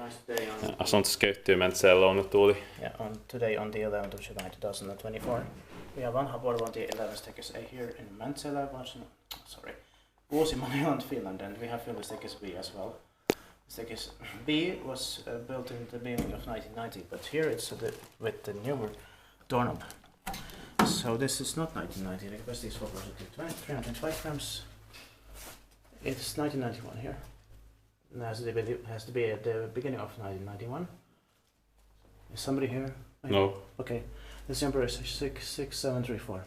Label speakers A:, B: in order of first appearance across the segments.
A: nice day on
B: Asuntoskeittiö Mäntsälä on tuli.
A: yeah, on today on the 11th of July 2024. We have Vanha Porvoontie 11 stickers A here in Mäntsälä, Uusimaa, Finland, and we have filled stickers B as well. Stickers B was built in the beginning of 1990, but here it's with the newer doorknob. So this is not 1990, the capacity is 325 grams. It's 1991 here. It has to be at the beginning of 1991. Is somebody here?
B: No.
A: Okay. This number is 66734.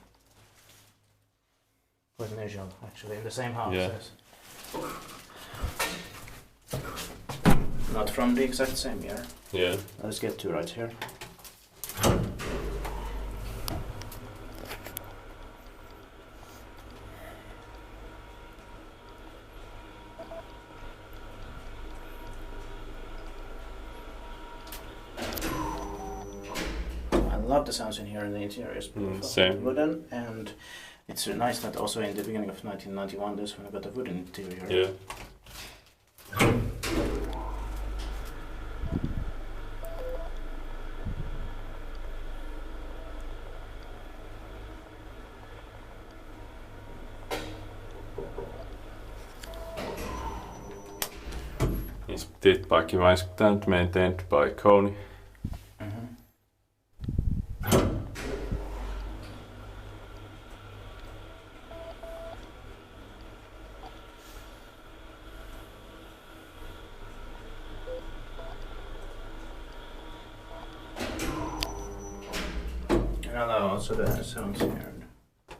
A: Quite unusual, actually, in the same house.
B: Yeah.
A: As not from the exact same year.
B: Yeah.
A: Let's get two right here. I love the sounds in here, and the interior is beautiful.
B: Same.
A: Wooden, and it's nice that also in the beginning of 1991 this one got a wooden interior.
B: Yeah. Is dit pakje wijsgetend maintained by Kone.
A: And allow also the sounds here.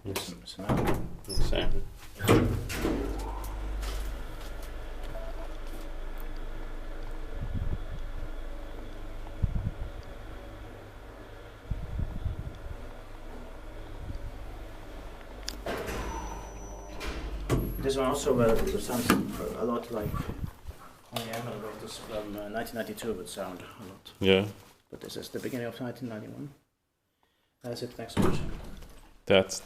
B: Yes.
A: Smell.
B: Same.
A: This one also sounds a lot like Kone wrote this from 1992 would sound a lot.
B: Yeah.
A: But this is the beginning of 1991. That's it, thanks for watching.
B: That's